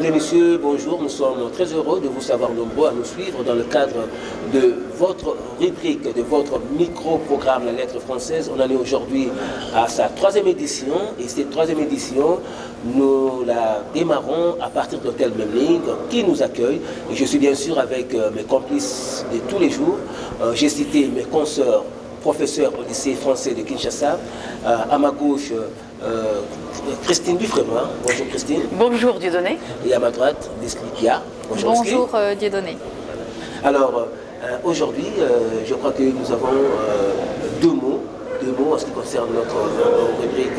et messieurs, bonjour. Nous sommes très heureux de vous savoir nombreux à nous suivre dans le cadre de votre rubrique, de votre micro-programme La Lettre Française. On en est aujourd'hui à sa 3e édition et cette 3e édition, nous la démarrons à partir de l'hôtel Memling qui nous accueille. Et je suis bien sûr avec mes complices de tous les jours. J'ai cité mes consoeurs professeurs au lycée français de Kinshasa. À ma gauche, Christine Dufresnoy. Bonjour Christine. Bonjour Dieudonné. Et à ma droite, Leslie Pia. Bonjour Dieudonné. Alors, aujourd'hui, je crois que nous avons deux mots en ce qui concerne notre rubrique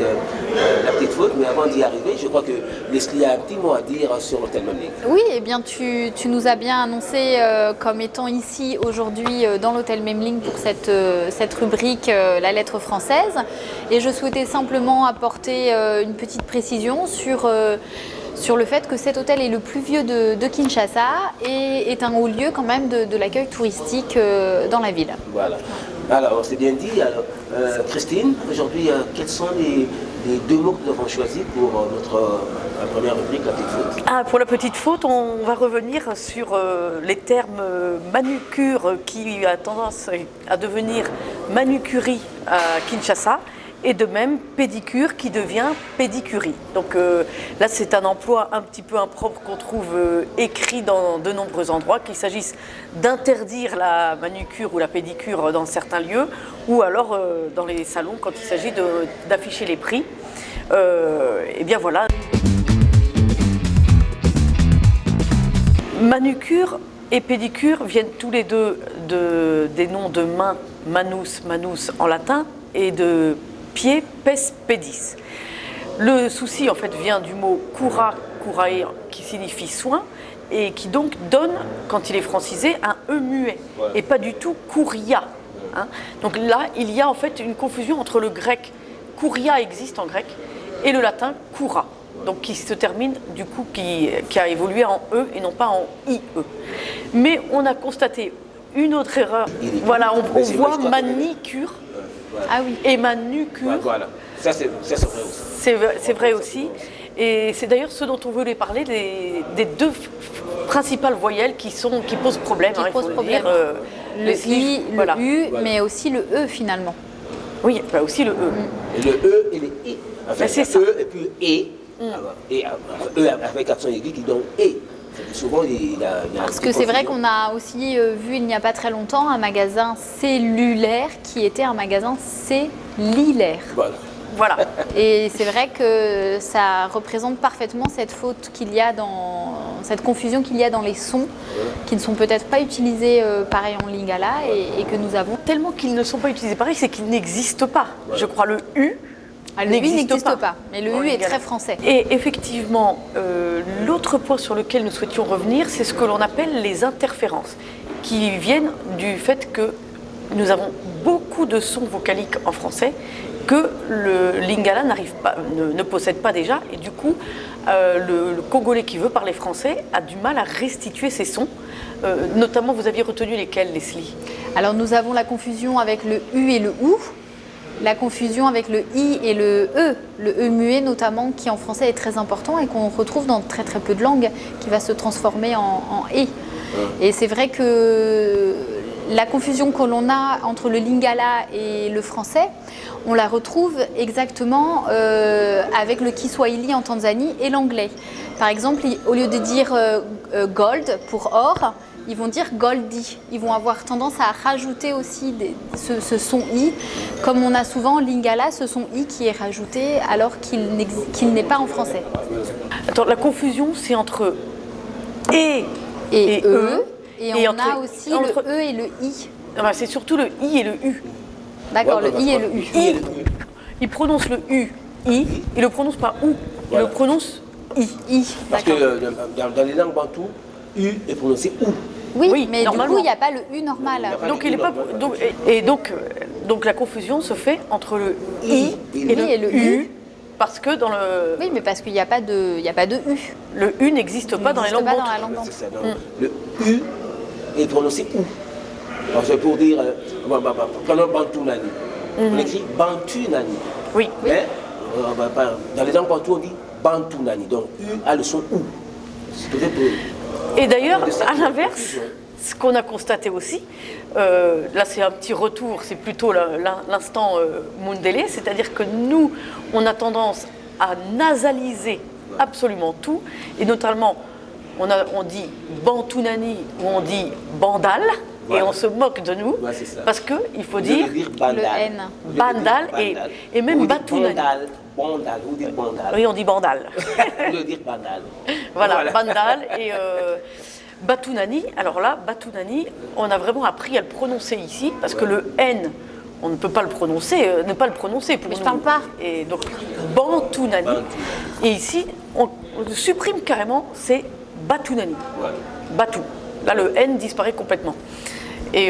La Petite Faute. Mais avant d'y arriver, je crois que Leslie a un petit mot à dire sur l'hôtel Memling. Oui, eh bien tu nous as bien annoncé comme étant ici aujourd'hui dans l'hôtel Memling pour cette rubrique La Lettre Française. Et je souhaitais simplement apporter une petite précision sur le fait que cet hôtel est le plus vieux de Kinshasa et est un haut lieu quand même de l'accueil touristique dans la ville. Voilà. Alors, c'est bien dit. Alors, Christine, aujourd'hui, quels sont les deux mots que nous avons choisis pour notre première rubrique, La Petite Faute? Pour La Petite Faute, on va revenir sur les termes manucure qui a tendance à devenir manucurie à Kinshasa. Et de même, pédicure qui devient pédicurie. Donc là, c'est un emploi un petit peu impropre qu'on trouve écrit dans de nombreux endroits, qu'il s'agisse d'interdire la manucure ou la pédicure dans certains lieux, ou alors dans les salons quand il s'agit d'afficher les prix. Et bien voilà. Manucure et pédicure viennent tous les deux des noms de main, manus, manus en latin, et de pied, pes, pedis. Le souci en fait vient du mot cura, curae, qui signifie soin, et qui donc donne, quand il est francisé, un E muet, et pas du tout curia. Hein. Donc là, il y a en fait une confusion entre le grec, curia existe en grec, et le latin cura, donc qui se termine du coup, qui a évolué en E et non pas en IE. Mais on a constaté une autre erreur. Voilà, on voit manicure. Ah oui. Et manucure. Voilà, ça c'est vrai aussi. C'est vrai aussi. Et c'est d'ailleurs ce dont on voulait parler, des deux principales voyelles qui posent problème. Qui posent problème. Le I, voilà. le U, mais aussi le E finalement. Oui, bah aussi le E. Et le E et le I. Enfin, c'est ça. E et puis E. Et E avec accent aigu qui donne E. Souvent, il y a parce que c'est vrai qu'on a aussi vu il n'y a pas très longtemps un magasin cellulaire qui était un magasin cellilaire. Voilà. Et c'est vrai que ça représente parfaitement cette faute qu'il y a cette confusion qu'il y a dans les sons qui ne sont peut-être pas utilisés pareil en lingala et que nous avons. Tellement qu'ils ne sont pas utilisés pareil, c'est qu'ils n'existent pas. Je crois le U. Le U n'existe pas, mais le U est très français. Et effectivement, l'autre point sur lequel nous souhaitions revenir, c'est ce que l'on appelle les interférences, qui viennent du fait que nous avons beaucoup de sons vocaliques en français que le lingala ne possède pas déjà, et du coup, le Congolais qui veut parler français a du mal à restituer ces sons. Notamment, vous aviez retenu lesquels, Leslie? Alors, nous avons la confusion avec le U et le OU. La confusion avec le I et le E muet notamment, qui en français est très important et qu'on retrouve dans très très peu de langues, qui va se transformer en E. Et c'est vrai que la confusion que l'on a entre le lingala et le français, on la retrouve exactement avec le kiswahili en Tanzanie et l'anglais. Par exemple, au lieu de dire gold pour or, ils vont dire Goldie. Ils vont avoir tendance à rajouter aussi ce son I, comme on a souvent en lingala ce son I qui est rajouté alors qu'il n'est pas en français. Attends, la confusion c'est entre et E, et on a aussi le E et le I. C'est surtout le I et le U. D'accord, le I et le U. Il prononce le U, I, il le prononce pas OU, il le prononce I. Parce que dans les langues bantoues, U est prononcé OU. Oui, mais du coup, il n'y a pas le U normal. Donc la confusion se fait entre le I et le U. Parce que dans le... Oui, mais parce qu'il n'y a pas de U. Le U n'existe pas dans les langues bantoues. C'est ça, le U est prononcé OU. Alors c'est pour dire, prenons Bantou Nani. On écrit Bantu Nani. Oui. Mais dans les langues bantoues, on dit Bantu Nani. Donc U a le son OU. peut-être Et d'ailleurs, de ça à qui est l'inverse, confusion. ce qu'on a constaté aussi, là c'est un petit retour, c'est plutôt l'instant Mundele, c'est-à-dire que nous, on a tendance à nasaliser absolument tout, et notamment, on dit Bantounani ou on dit Bandal, et Voilà. on se moque de nous, Ouais, c'est ça. parce qu'il faut Au lieu de dire bandal. Le N. Au lieu de dire Bandal et même Vous dites Batounani. Bandal, vous dites bandal. Oui, on dit Bandal. Au lieu de dire bandal. Voilà, Bandal et Batounani. Alors là, Batounani, on a vraiment appris à le prononcer ici, parce que le N, on ne peut pas le prononcer, ne pas le prononcer pour Mais je nous. parle pas. Et donc, Bantounani. Bantounani. Et ici, on supprime carrément, c'est Batounani. Voilà. Batou. Là, le N disparaît complètement. Et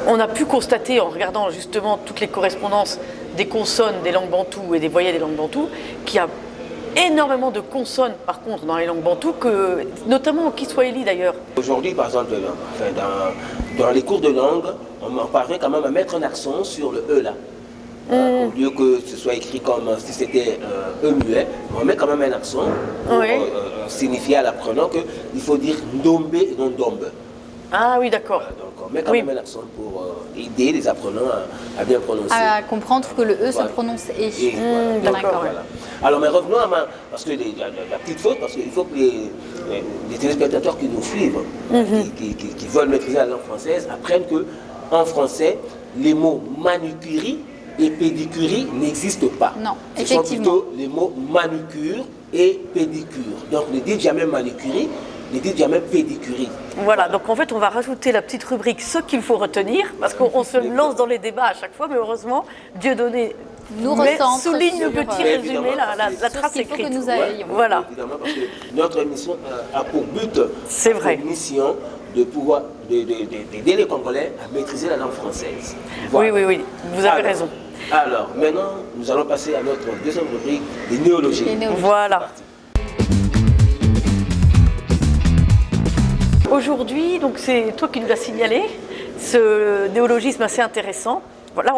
on a pu constater, en regardant justement toutes les correspondances des consonnes des langues bantoues et des voyelles des langues bantoues, qu'il y a énormément de consonnes, par contre, dans les langues bantoues, notamment en Kiswahili d'ailleurs. Aujourd'hui, par exemple, enfin, dans les cours de langue, on parvient quand même à mettre un accent sur le E là. Au lieu que ce soit écrit comme si c'était E muet, on met quand même un accent pour Oui. signifier à l'apprenant qu'il faut dire ndombe et non dombe. Ah oui, d'accord. Donc on met quand Oui. même un accent pour aider les apprenants à bien prononcer. À comprendre que le E se Voilà. prononce E. Et voilà. Donc, d'accord. voilà. Alors, mais revenons à parce que la petite faute, parce qu'il faut que les téléspectateurs qui nous suivent, qui veulent maîtriser la langue française, apprennent que en français, les mots manucurie et pédicurie n'existent pas. Non, Ce sont effectivement. plutôt les mots manucure et pédicure. Donc, ne dites jamais manucurie, ne dites jamais pédicurie. Voilà, donc en fait, on va rajouter la petite rubrique ce qu'il faut retenir, parce qu'on se lance dans les débats à chaque fois, mais heureusement, Dieudonné Nous recentre souligne le sur, petit Mais résumé, évidemment, la sur trace ce qu'il faut que écrite. nous ayons. Voilà. Évidemment, parce que notre émission a pour but, C'est vrai. pour mission, de pouvoir d'aider les Congolais à maîtriser la langue française. Oui, oui, oui, vous avez Alors, raison. Alors, maintenant, nous allons passer à notre deuxième rubrique, les néologies. Les néologies. Voilà. Aujourd'hui, donc c'est toi qui nous l'as signalé, ce néologisme assez intéressant. Voilà,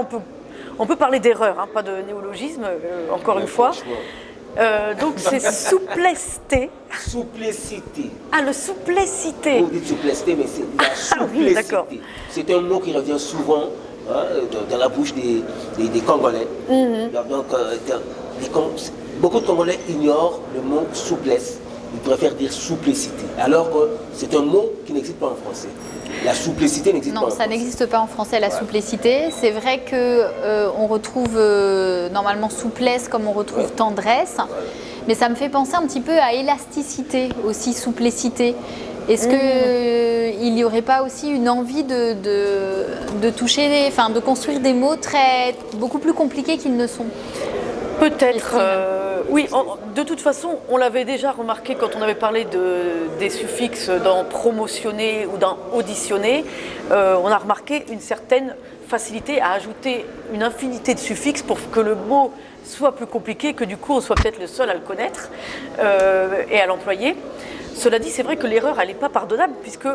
on peut parler d'erreur, hein, pas de néologisme, encore une fois. Donc c'est souplecité. Souplécité. Ah, le souplecité. Vous dites souplécité, mais c'est la Ah oui, d'accord. souplécité. C'est un mot qui revient souvent hein, dans la bouche des Congolais. Donc, beaucoup de Congolais ignorent le mot souplesse. Ils préfèrent dire souplécité, alors que c'est un mot qui n'existe pas en français. La souplécité n'existe pas en Non, français. ça n'existe pas en français, la souplécité. C'est vrai que on retrouve normalement souplesse comme on retrouve tendresse, mais ça me fait penser un petit peu à élasticité aussi, souplécité. Est-ce qu'il n'y aurait pas aussi une envie de toucher, enfin de construire des mots beaucoup plus compliqués qu'ils ne sont? Peut-être, Christine. oui. De toute façon, on l'avait déjà remarqué quand on avait parlé des suffixes dans promotionner ou dans auditionner. On a remarqué une certaine facilité à ajouter une infinité de suffixes pour que le mot soit plus compliqué, que du coup on soit peut-être le seul à le connaître et à l'employer. Cela dit, c'est vrai que l'erreur, elle n'est pas pardonnable, puisque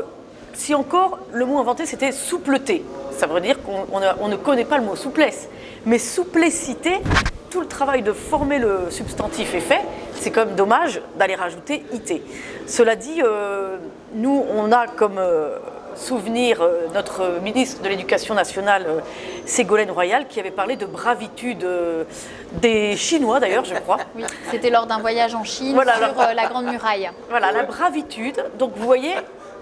si encore le mot inventé c'était soupleté, ça veut dire qu'on ne connaît pas le mot souplesse. Mais souplécité, tout le travail de former le substantif est fait, c'est quand même dommage d'aller rajouter IT. Cela dit, nous, on a comme souvenir notre ministre de l'Éducation nationale, Ségolène Royal, qui avait parlé de bravitude des Chinois, d'ailleurs, je crois. Oui, c'était lors d'un voyage en Chine Voilà, sur la Grande Muraille. Voilà, la bravitude. Donc, vous voyez,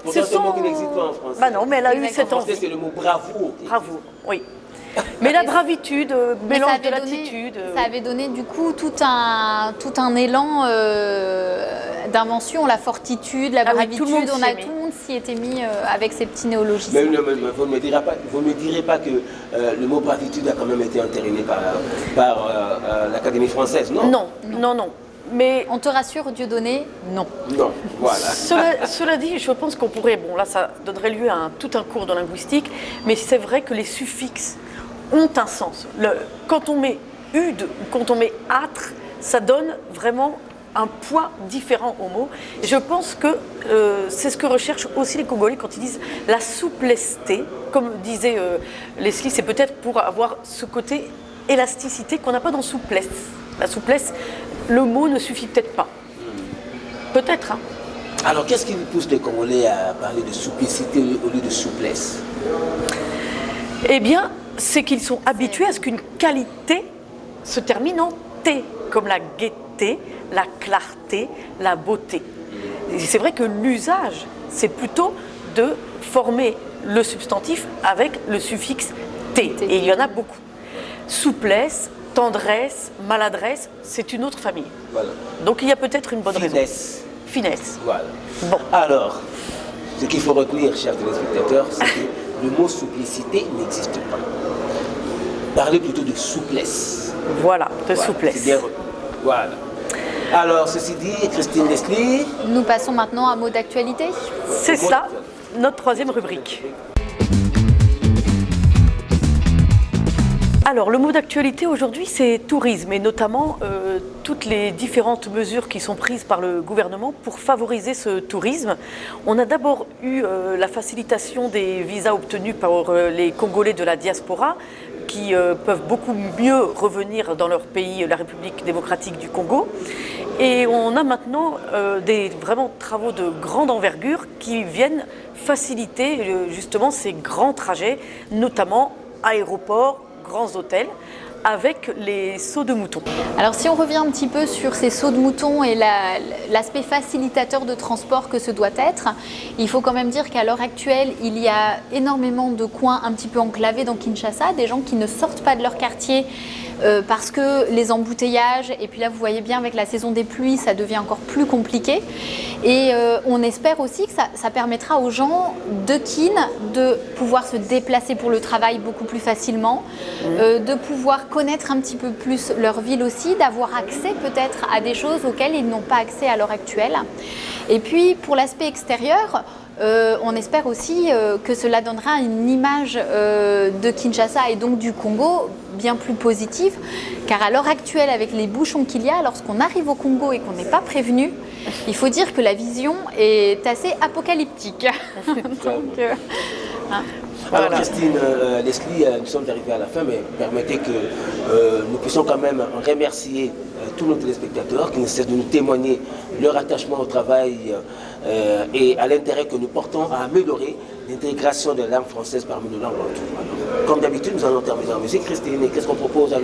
Pourtant, c'est un mot qui n'existe pas en français. Bah non, mais elle a eu Exactement. cette En français, envie. c'est le mot bravoure. Bravo, oui. Mais la bravitude, Mais ça mélange de avait donné- l'attitude. Ça avait donné du coup tout un élan d'invention, la fortitude, la Ah oui, bravitude. tout le monde s'y est mis. Tout le monde s'y était mis avec ces petits néologismes. Mais vous ne me direz pas que le mot bravitude a quand même été entériné par l'Académie française, non? Non, non, non. Mais On te rassure, Dieudonné, non. Non, voilà. cela dit, je pense qu'on pourrait, bon là ça donnerait lieu à tout un cours de linguistique, mais c'est vrai que les suffixes ont un sens. Quand on met ude ou quand on met âtre, ça donne vraiment un poids différent au mot. Et je pense que c'est ce que recherchent aussi les Congolais quand ils disent la souplesté. Comme disait Leslie, c'est peut-être pour avoir ce côté élasticité qu'on n'a pas dans souplesse. La souplesse, le mot ne suffit peut-être pas. Peut-être. Hein. Alors, qu'est-ce qui vous pousse les Congolais à parler de simplicité au lieu de souplesse? Eh bien, c'est qu'ils sont habitués à ce qu'une qualité se termine en T, comme la gaieté, la clarté, la beauté. Et c'est vrai que l'usage, c'est plutôt de former le substantif avec le suffixe T. Et il y en a beaucoup. Souplesse, tendresse, maladresse, c'est une autre famille. Voilà. Donc il y a peut-être une bonne raison. Finesse. Voilà. Bon. Alors, ce qu'il faut retenir, chers téléspectateurs, c'est que le mot simplicité n'existe pas. Parlez plutôt de souplesse. Voilà, de souplesse. C'est bien retenu. Voilà. Alors, ceci dit, Christine Leslie. Nous passons maintenant à mot d'actualité. C'est ça, notre troisième rubrique. Alors, le mot d'actualité aujourd'hui, c'est tourisme et notamment toutes les différentes mesures qui sont prises par le gouvernement pour favoriser ce tourisme. On a d'abord eu la facilitation des visas obtenus par les Congolais de la diaspora qui peuvent beaucoup mieux revenir dans leur pays, la République démocratique du Congo. Et on a maintenant des vraiment travaux de grande envergure qui viennent faciliter justement ces grands trajets, notamment aéroports, grands hôtels, avec les sauts de moutons. Alors si on revient un petit peu sur ces sauts de moutons et l'aspect facilitateur de transport que ce doit être, il faut quand même dire qu'à l'heure actuelle, il y a énormément de coins un petit peu enclavés dans Kinshasa, des gens qui ne sortent pas de leur quartier parce que les embouteillages, et puis là vous voyez bien avec la saison des pluies, ça devient encore plus compliqué. Et on espère aussi que ça permettra aux gens de Kin de pouvoir se déplacer pour le travail beaucoup plus facilement, de pouvoir connaître un petit peu plus leur ville aussi, d'avoir accès peut-être à des choses auxquelles ils n'ont pas accès à l'heure actuelle. Et puis pour l'aspect extérieur, on espère aussi que cela donnera une image de Kinshasa et donc du Congo bien plus positive, car à l'heure actuelle, avec les bouchons qu'il y a, lorsqu'on arrive au Congo et qu'on n'est pas prévenu, il faut dire que la vision est assez apocalyptique. Donc, Alors voilà. Christine Leslie, nous sommes arrivés à la fin, mais permettez que nous puissions quand même remercier tous nos téléspectateurs qui ne cessent de nous témoigner leur attachement au travail et à l'intérêt que nous portons à améliorer l'intégration de la langue française parmi nos langues. Alors, comme d'habitude, nous allons terminer en musique. Christine, qu'est-ce qu'on propose à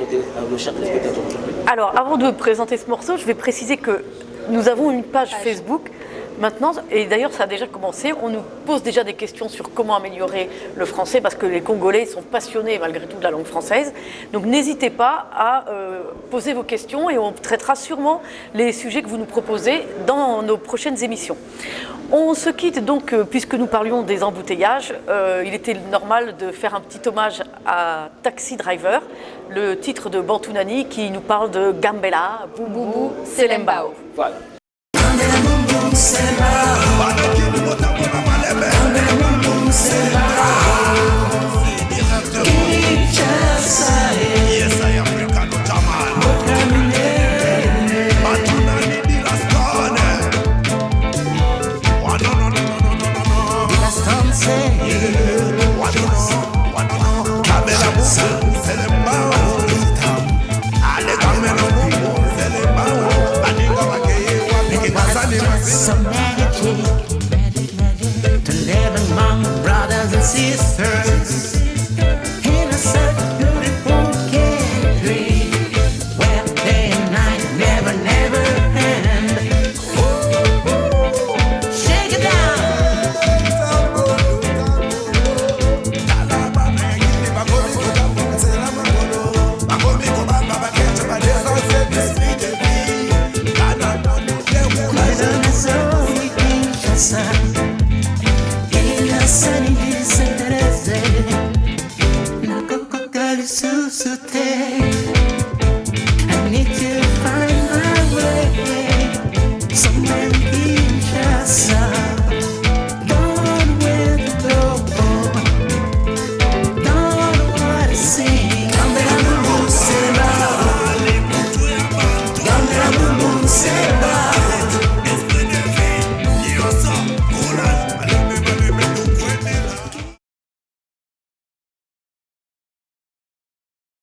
nos chers téléspectateurs aujourd'hui? Alors, avant de présenter ce morceau, je vais préciser que nous avons une page Facebook maintenant, et d'ailleurs ça a déjà commencé, on nous pose déjà des questions sur comment améliorer le français parce que les Congolais sont passionnés malgré tout de la langue française. Donc n'hésitez pas à poser vos questions et on traitera sûrement les sujets que vous nous proposez dans nos prochaines émissions. On se quitte donc, puisque nous parlions des embouteillages, il était normal de faire un petit hommage à Taxi Driver, le titre de Bantounani qui nous parle de Gambela, Boubou, Selembao. Voilà. Some magic to live among brothers and sisters in a such beautiful country where day and night never end. Shake it down. Sunny, sunny, sunny,